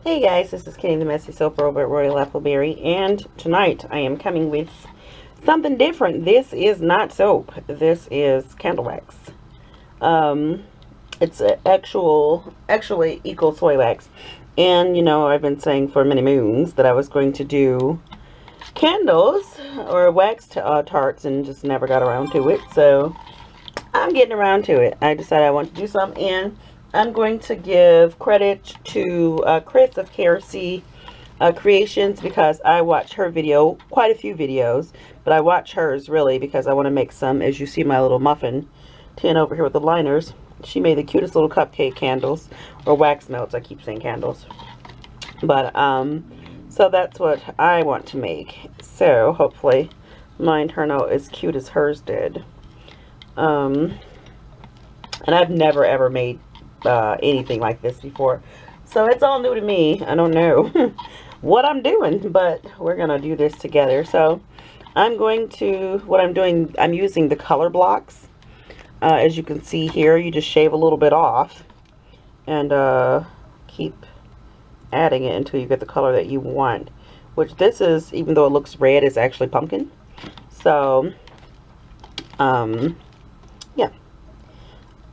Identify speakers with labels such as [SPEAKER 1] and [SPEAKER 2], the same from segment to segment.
[SPEAKER 1] Hey guys, this is Kenny the Messy Soap Robot Royal Appleberry, and tonight I am coming with something different. This is not soap. This is candle wax. Um, it's actually eco soy wax. And you know, I've been saying for many moons that I was going to do candles or wax tarts, and just never got around to it. So I'm getting around to it. I decided I want to do some, and I'm going to give credit to Chris of KRC Creations, because I watch her video, quite a few videos, but I watch hers really because I want to make some. As you see my little muffin tin over here with the liners, she made the cutest little cupcake candles, or wax melts. I keep saying candles. But so that's what I want to make. So hopefully mine turn out as cute as hers did. And I've never ever made anything like this before, so it's all new to me. I don't know what I'm doing, but we're gonna do this together. So I'm using the color blocks. As you can see here, you just shave a little bit off and keep adding it until you get the color that you want, which this is, even though it looks red, it's actually pumpkin. So yeah,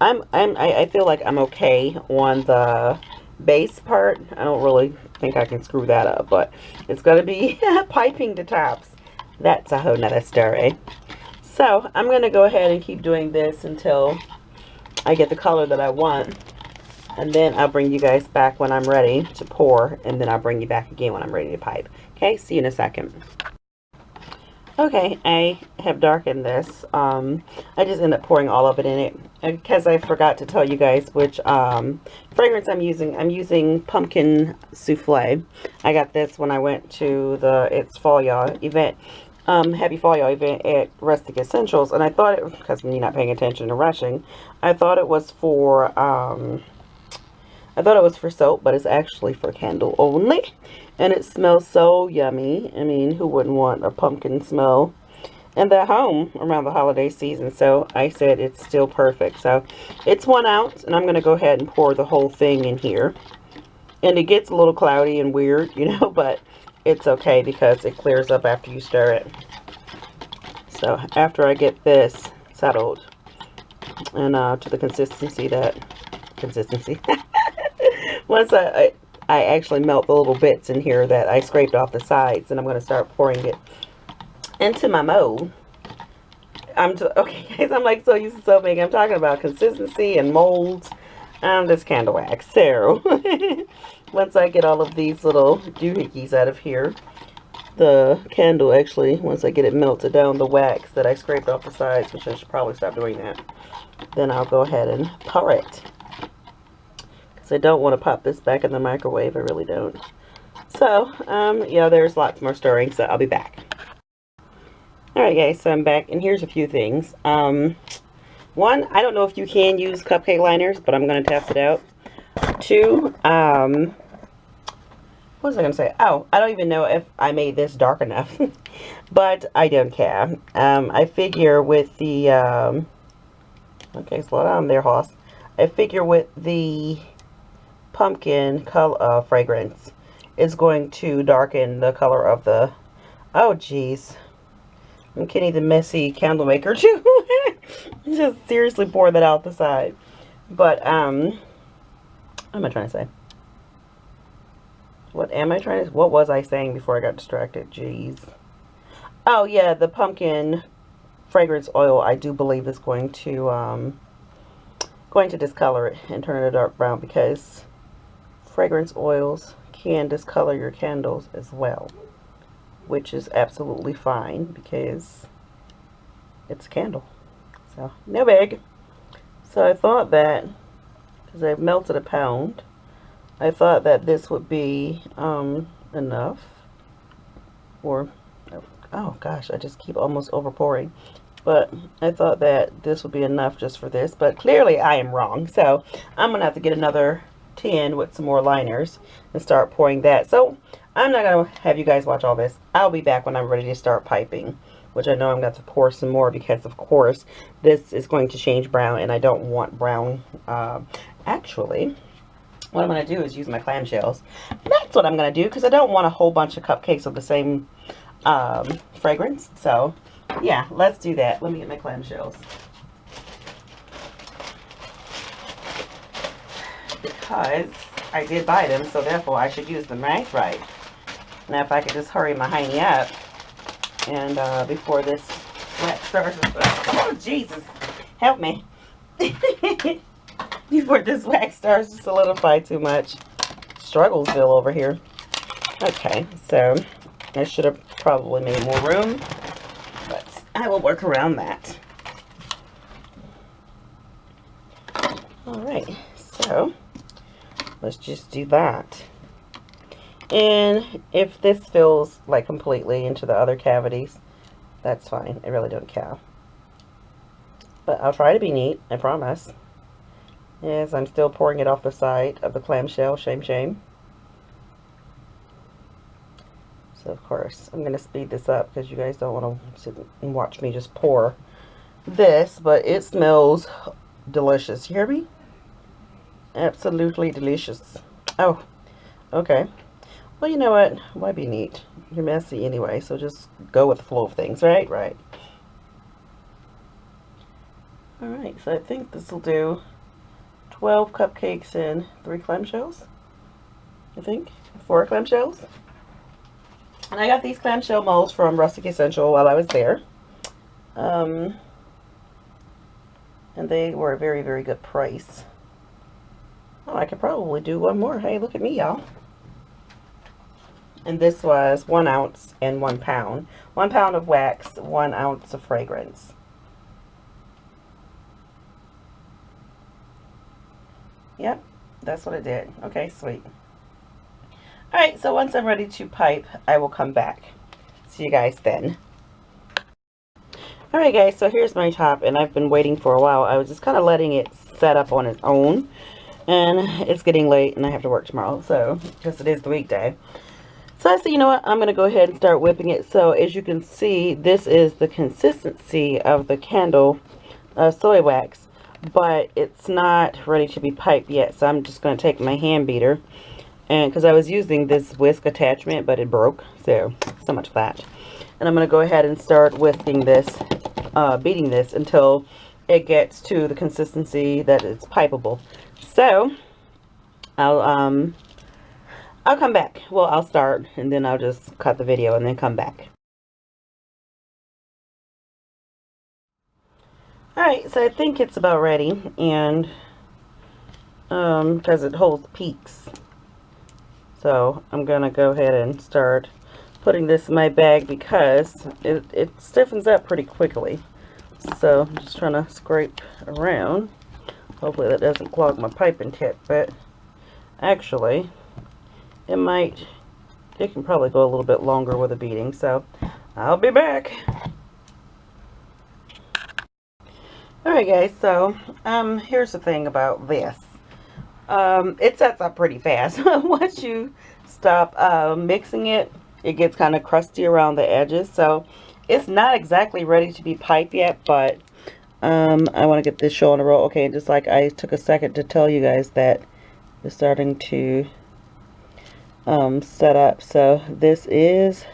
[SPEAKER 1] I feel like I'm okay on the base part. I don't really think I can screw that up, but it's gonna be piping the tops. That's a whole nother story. So I'm gonna go ahead and keep doing this until I get the color that I want, and then I'll bring you guys back when I'm ready to pour, and then I'll bring you back again when I'm ready to pipe. Okay, see you in a second. Okay, I have darkened this. I just ended up pouring all of it in it because I forgot to tell you guys which fragrance I'm using. I'm using Pumpkin Souffle. I got this when I went to It's Fall Y'all event, Happy Fall Y'all event at Rustic Essentials, and I thought it, because when you're not paying attention to rushing, I thought it was for soap, but it's actually for candle only. And it smells so yummy. I mean, who wouldn't want a pumpkin smell in their home around the holiday season? So I said it's still perfect. So it's 1 ounce, and I'm going to go ahead and pour the whole thing in here. And it gets a little cloudy and weird, you know, but it's okay because it clears up after you stir it. So after I get this settled and to the consistency once I actually melt the little bits in here that I scraped off the sides, and I'm going to start pouring it into my mold. Okay guys, I'm like so used to soap making. I'm talking about consistency and molds. This candle wax. So once I get all of these little doohickeys out of here, the candle actually, once I get it melted down, the wax that I scraped off the sides, which I should probably stop doing that, then I'll go ahead and pour it. So I don't want to pop this back in the microwave. I really don't. So, yeah, there's lots more stirring, so I'll be back. Alright guys, so I'm back, and here's a few things. One, I don't know if you can use cupcake liners, but I'm going to test it out. Two, what was I going to say? Oh, I don't even know if I made this dark enough, but I don't care. I figure with the, okay, slow down there, Hoss. I figure with the pumpkin color fragrance is going to darken the color of the, oh geez, I'm Kenny the Messy Candle Maker too. Just seriously pour that out the side. But what am I trying to say? What was I saying before I got distracted? Jeez. Oh yeah, the pumpkin fragrance oil, I do believe, is going to discolor it and turn it a dark brown, because fragrance oils can discolor your candles as well, which is absolutely fine because it's a candle. So no big. So I thought that, because I've melted a pound, I thought that this would be enough. Or, oh gosh, I just keep almost over pouring. But I thought that this would be enough just for this, but clearly I am wrong. So I'm gonna have to get another tin with some more liners and start pouring that. So I'm not gonna have you guys watch all this. I'll be back when I'm ready to start piping, which I know I'm going to have to pour some more, because of course this is going to change brown, and I don't want brown. Actually, what I'm going to do is use my clamshells. That's what I'm going to do because I don't want a whole bunch of cupcakes of the same fragrance. So, yeah, let's do that. Let me get my clamshells. Because I did buy them, so therefore I should use them, right? Right. Now, if I could just hurry my hiney up and before this wax starts, oh Jesus, help me. Before this wax starts to solidify too much. Strugglesville over here. Okay, so I should have probably made more room, but I will work around that. Alright, so let's just do that. And if this fills like completely into the other cavities, that's fine. I really don't care. But I'll try to be neat, I promise. Yes, I'm still pouring it off the side of the clamshell. Shame, shame. So, of course, I'm going to speed this up because you guys don't want to sit and watch me just pour this. But it smells delicious. You hear me? Absolutely delicious. Oh, okay. Well, you know what? Why be neat? You're messy anyway, so just go with the flow of things, right? Right. Alright, so I think this will do 12 cupcakes and 3 clamshells. I think 4 clamshells. And I got these clamshell molds from Rustic Essential while I was there. And they were a very, very good price. Oh, I could probably do one more. Hey, look at me, y'all. And this was 1 ounce and 1 pound. 1 pound of wax, 1 ounce of fragrance. Yep, that's what it did. Okay, sweet. Alright, so once I'm ready to pipe, I will come back. See you guys then. Alright guys, so here's my top, and I've been waiting for a while. I was just kind of letting it set up on its own. And it's getting late, and I have to work tomorrow, so, because it is the weekday. So I said, you know what, I'm going to go ahead and start whipping it. So as you can see, this is the consistency of the candle soy wax. But it's not ready to be piped yet, so I'm just going to take my hand beater, and because I was using this whisk attachment but it broke, so much for that. And I'm going to go ahead and start whisking this, beating this until it gets to the consistency that it's pipeable. So I'll come back. Well, I'll start and then I'll just cut the video and then come back. Alright, so I think it's about ready, and because it holds peaks. So I'm gonna go ahead and start putting this in my bag because it stiffens up pretty quickly. So I'm just trying to scrape around. Hopefully that doesn't clog my piping tip, but actually it can probably go a little bit longer with a beating, so I'll be back. Alright guys, so here's the thing about this. It sets up pretty fast. Once you stop mixing it, it gets kind of crusty around the edges. So it's not exactly ready to be piped yet, but I want to get this show on a roll. Okay, just like I took a second to tell you guys that it's starting to set up. So this is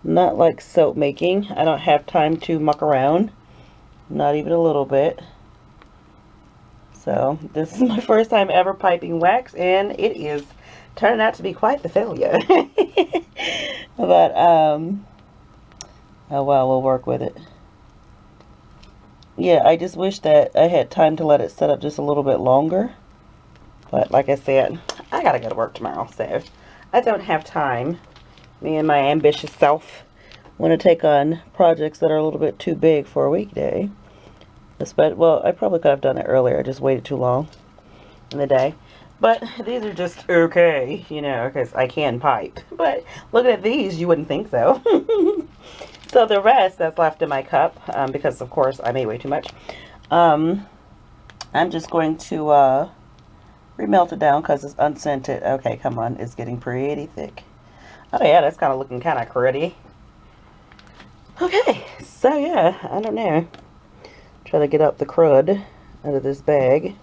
[SPEAKER 1] not like soap making. I don't have time to muck around. Not even a little bit. So this is my first time ever piping wax, and it is turning out to be quite the failure. But oh well, we'll work with it. Yeah, I just wish that I had time to let it set up just a little bit longer. But like I said, I gotta go to work tomorrow, so I don't have time. Me and my ambitious self want to take on projects that are a little bit too big for a weekday. Well, I probably could have done it earlier. I just waited too long in the day. But these are just okay, you know, because I can pipe. But looking at these, you wouldn't think so. So the rest that's left in my cup, because of course I made way too much, I'm just going to remelt it down because it's unscented. Okay, come on, it's getting pretty thick. Oh yeah, that's kind of looking kind of pretty. Okay, so yeah, I don't know. Try to get out the crud out of this bag.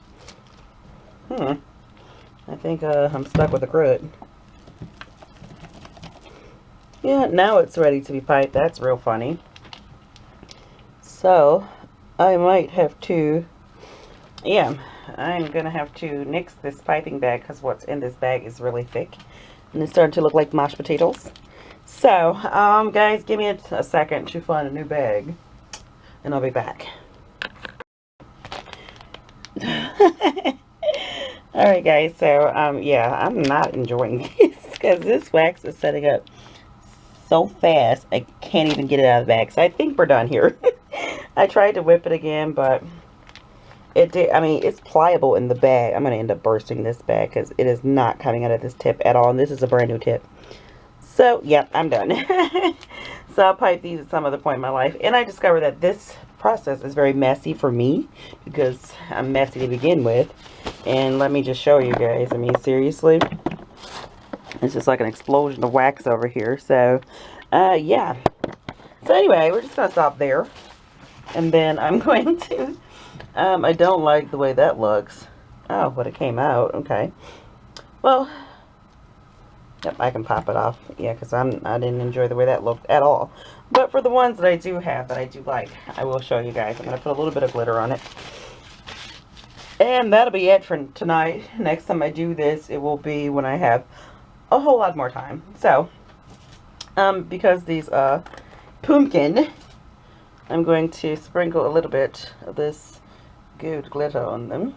[SPEAKER 1] I I think I'm stuck with the grid. Yeah, now it's ready to be piped. That's real funny. So, I might have to, yeah, I'm going to have to nix this piping bag because what's in this bag is really thick. And it's starting to look like mashed potatoes. So, guys, give me a second to find a new bag. And I'll be back. Alright, guys, so, yeah, I'm not enjoying this because this wax is setting up so fast I can't even get it out of the bag. So I think we're done here. I tried to whip it again, but it did. I mean, it's pliable in the bag. I'm going to end up bursting this bag because it is not coming out of this tip at all. And this is a brand new tip. So, yep, I'm done. So I'll pipe these at some other point in my life. And I discovered that this process is very messy for me because I'm messy to begin with. And let me just show you guys. I mean, seriously. It's just like an explosion of wax over here. So, yeah. So anyway, we're just going to stop there. And then I'm going to, I don't like the way that looks. Oh, but it came out. Okay. Well, yep, I can pop it off. Yeah, because I didn't enjoy the way that looked at all. But for the ones that I do have, that I do like, I will show you guys. I'm going to put a little bit of glitter on it. And that'll be it for tonight. Next time I do this, it will be when I have a whole lot more time. So, because these pumpkin, I'm going to sprinkle a little bit of this good glitter on them.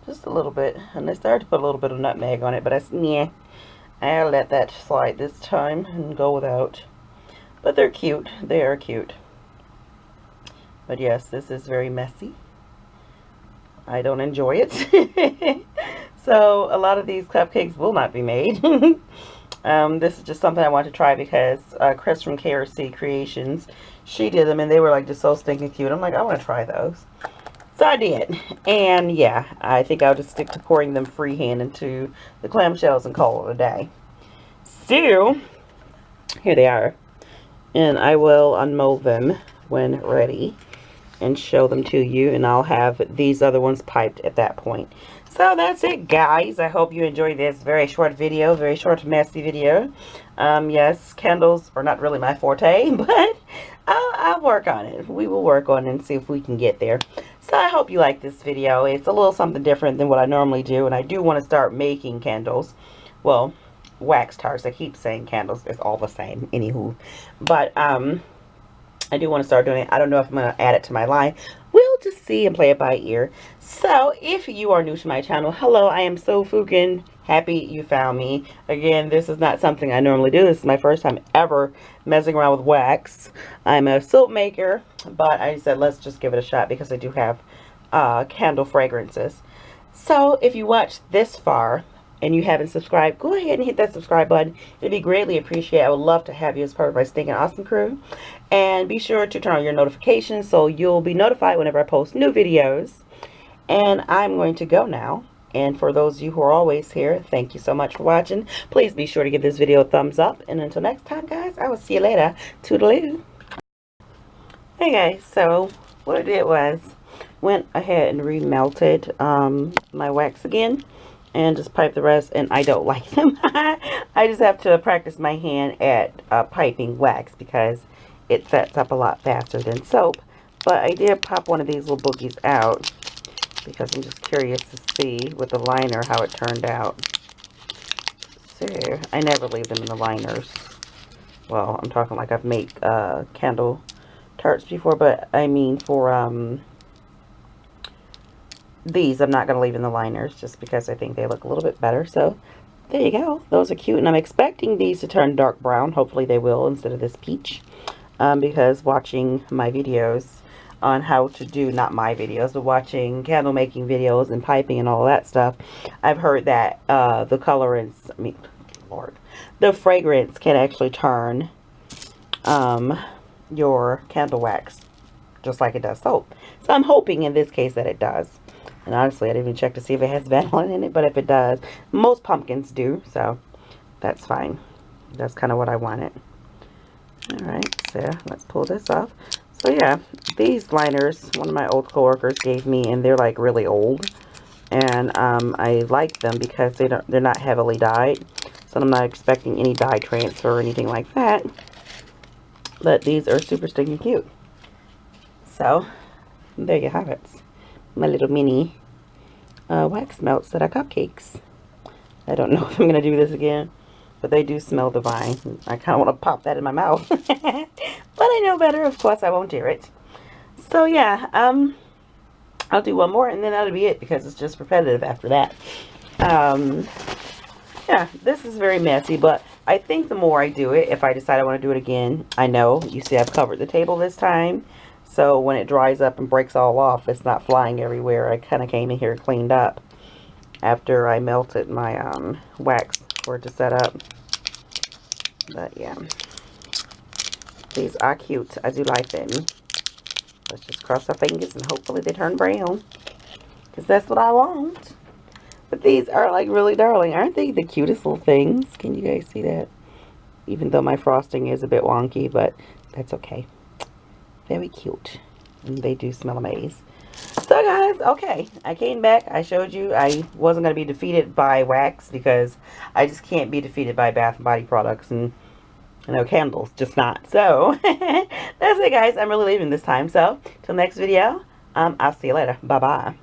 [SPEAKER 1] Just a little bit. And I started to put a little bit of nutmeg on it, but I'll let that slide this time and go without. But they're cute. They are cute. But yes, this is very messy. I don't enjoy it. So a lot of these cupcakes will not be made. This is just something I want to try because Chris from KRC Creations, she did them and they were like just so stinking cute. I'm like, I want to try those. So I did. And yeah, I think I'll just stick to pouring them freehand into the clamshells and call it a day. So, here they are. And I will unmold them when ready and show them to you. And I'll have these other ones piped at that point. So that's it, guys. I hope you enjoyed this very short video, very short, messy video. Yes, candles are not really my forte, but I'll work on it. We will work on it and see if we can get there. So I hope you like this video. It's a little something different than what I normally do, and I do want to start making candles. Well, wax tarts. I keep saying candles. It's all the same, anywho. But I do want to start doing it. I don't know if I'm going to add it to my line. We'll just see and play it by ear. So, if you are new to my channel, hello, I am so freaking happy you found me. Again, this is not something I normally do. This is my first time ever messing around with wax. I'm a soap maker, but I said let's just give it a shot because I do have candle fragrances. So, if you watched this far and you haven't subscribed, go ahead and hit that subscribe button. It'd be greatly appreciated. I would love to have you as part of my stinking awesome crew. And be sure to turn on your notifications so you'll be notified whenever I post new videos. And I'm going to go now. And for those of you who are always here, thank you so much for watching. Please be sure to give this video a thumbs up. And until next time, guys, I will see you later. Toodaloo. Hey guys, so what I did was went ahead and remelted my wax again. And just pipe the rest, and I don't like them. I just have to practice my hand at piping wax because it sets up a lot faster than soap. But I did pop one of these little boogies out because I'm just curious to see with the liner how it turned out. So I never leave them in the liners. Well, I'm talking like I've made candle tarts before, but I mean for these, I'm not going to leave in the liners just because I think they look a little bit better. So, there you go. Those are cute. And I'm expecting these to turn dark brown. Hopefully they will instead of this peach. Because watching my videos on how to do, not my videos, but watching candle making videos and piping and all that stuff, I've heard that the colorants, I mean, Lord, the fragrance can actually turn your candle wax just like it does soap. So I'm hoping in this case that it does. And honestly, I didn't even check to see if it has vanillin in it, but if it does, most pumpkins do, so that's fine. That's kind of what I wanted. Alright, so let's pull this off. So yeah, these liners, one of my old coworkers gave me, and they're like really old. And I like them because they're not heavily dyed. So I'm not expecting any dye transfer or anything like that. But these are super stinking cute. So, there you have it. My little mini wax melts that are cupcakes. I don't know if I'm going to do this again, but they do smell divine. I kind of want to pop that in my mouth. But I know better. Of course, I won't dare it. So, yeah, I'll do one more, and then that'll be it, because it's just repetitive after that. Yeah, this is very messy, but I think the more I do it, if I decide I want to do it again, I know. You see, I've covered the table this time. So when it dries up and breaks all off, it's not flying everywhere. I kind of came in here and cleaned up after I melted my wax for it to set up. But yeah, these are cute. I do like them. Let's just cross our fingers and hopefully they turn brown, because that's what I want. But these are like really darling. Aren't they the cutest little things? Can you guys see that? Even though my frosting is a bit wonky, but that's okay. Very cute. And they do smell amazing. So guys, okay, I came back. I showed you I wasn't going to be defeated by wax, because I just can't be defeated by Bath & Body products and, you know, candles. Just not. So, that's it guys. I'm really leaving this time. So, till next video, I'll see you later. Bye-bye.